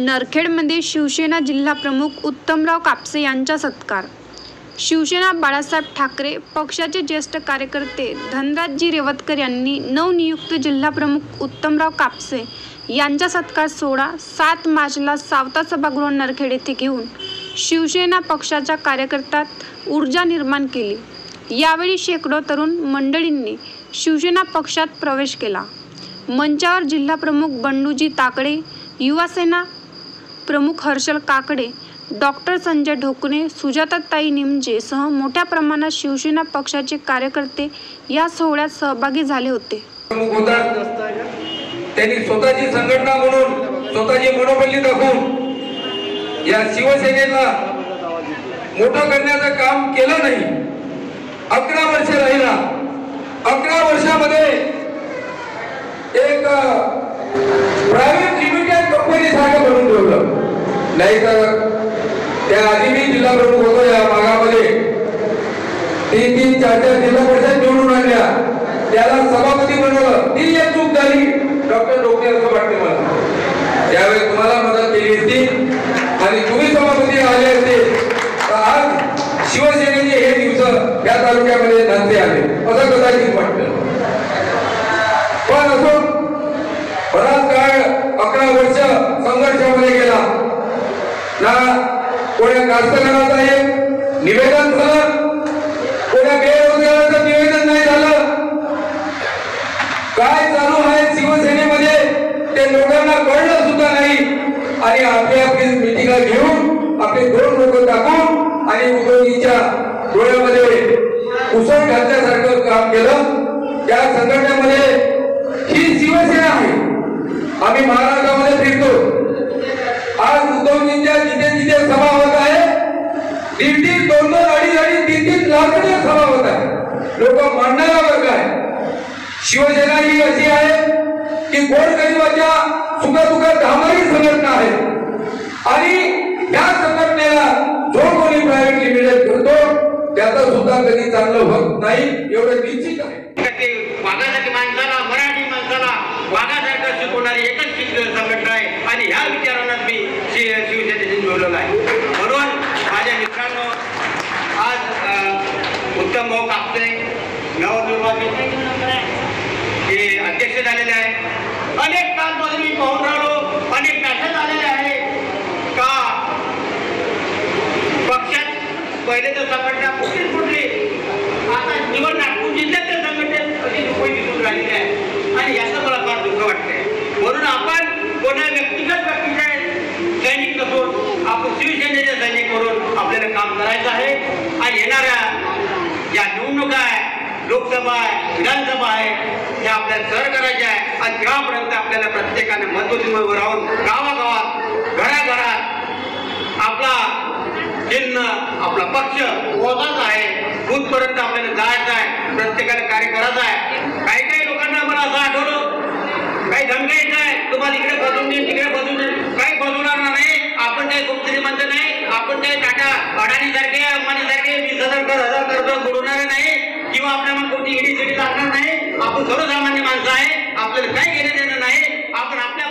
नरखेडमध्ये शिवसेना जिल्हा प्रमुख उत्तमराव कापसे यांचा सत्कार। शिवसेना बाळासाहेब ठाकरे पक्षाचे ज्येष्ठ कार्यकर्ते धनराजजी रेवतकर यांनी नवनियुक्त जिल्हा प्रमुख उत्तमराव कापसे यांचा सत्कार सोहळा 7 मार्चला सावता सभागृह नरखेड येथे घेऊन शिवसेना पक्षाच्या कार्यकर्त्यात ऊर्जा निर्माण केली। यावेळी शेकडो तरुण मंडळींनी शिवसेना पक्षात प्रवेश केला। मंचावर जिल्हा प्रमुख बंडूजी ताकडे, युवासेना प्रमुख हर्षल काकडे, डॉक्टर संजय ढोकणे, सुजाताताई निमजे सह मोठ्या प्रमाणात शिवसेना पक्षाचे कार्यकर्ते या सोहळ्यात सहभागी झाले होते। त्यांनी स्वतःची संघटना म्हणून स्वतःची मनोबल दाखवून या शिवसेनेला मोठं करण्याचं काम केलं नाही। 11 वर्ष राहिला। 11 वर्षामध्ये एक प्रायव्हेट लिमिटेड कंपनी सारखं बनवून ठेवलं। नाही तर त्या आधी मी जिल्हा प्रमुख होतो या भागामध्ये 3-3, 4-4 जिल्हा परिषद निवडून आणल्या, त्याला सभापती बनवलं। ती एक चूक झाली डॉक्टर ढोकणे असं वाटते मला। त्यावेळी तुम्हाला मदत केली असती आणि तुम्ही सभापती आले असते तर आज शिवसेनेचे हे दिवस या तालुक्यामध्ये नसते आले असं कदाचित वाटतं। पण असो बराच काळ 11 वर्ष संघर्षामध्ये गेला ना। कोण्या कास्तकाराचं आहे निवेदन झालं, कोण्या बेरोजगाराचं निवेदन नाही झालं। काय चालू आहे शिवसेनेमध्ये ते लोकांना कळलं सुद्धा नाही आणि आपली मिटिंगा घेऊन आपले 2 लोक टाकून आणि उद्योगीच्या डोळ्यामध्ये उसळ घालण्यासारखं काम केलं। त्या संघटनेमध्ये ही शिवसेना आहे। आम्ही महाराष्ट्रामध्ये फिरतो। आज उद्योगींच्या जिथे सभा होत आहे 1.5, 2, 2.5, 3 लाखांच्या सभा होत आहे। लोक मांडणारा वर्ग आहे। शिवसेना ही अशी आहे की गोरगरिबाच्या सुखदुःखात धावणारी संघटना आहे आणि या संघटनेला जो कोणी प्रायव्हेट लिमिटेड करतो त्याचा सुद्धा कधी चांगलं होत नाही एवढं निश्चित आहे। वाघासाठी माणसाला, मराठी माणसाला वाघासारखं शिकवणारी एकच संघटना आहे आणि ह्या विचारांना मी शिवसेनेशी जोडलेला आहे। म्हणून माझ्या मित्रांनो, आज उत्तमभाऊ कापसे नवनिर्वाचित हे अध्यक्ष झालेले आहे। अनेक काळापासून मी पाहून राहिलो, अनेक मॅसेज आलेले आहे का पक्षात पहिले तर संघटना कुठली आता निवड नागपूर जिल्ह्यात त्या संघटनेत अशी दुखोई दिसून राहिलेली आहे आणि याचं मला फार दुःख वाटतंय। म्हणून आपण कोणा व्यक्तिगत व्यक्तीचे सैनिक नसून आपण शिवसेनेचे सैनिक म्हणून आपल्याला काम करायचं आहे आणि येणाऱ्या या निवडणुका आहे, लोकसभा आहे, विधानसभा आहे, हे आपल्याला सर करायचे आहे आणि तेव्हापर्यंत आपल्याला प्रत्येकाने महत्त्वपूर्ण राहून गावागावात घराघरात आपला चिन्ह, आपला पक्ष पोहोचायचा आहे, बुथपर्यंत आपल्याला जायचं आहे, प्रत्येकाने कार्य करायचं आहे। काही लोकांना मला असं आठवलं, काही धमकी येत आहे, तुम्हाला इकडे बसून दे, तिकडे बसून दे, काही बसवणार नाही। आपण काही खूप श्रीमंत नाही, आपण काही टाटा अडाणीसारखे, अंबानीसारखे 20,000 कर्ज बुडवणारे नाही किंवा आपल्याला कोणती ईडी लागणार नाही। आपण सर्वसामान्य माणसं आहे, आपल्याला काही घेणं देणं नाही। आपण आपल्या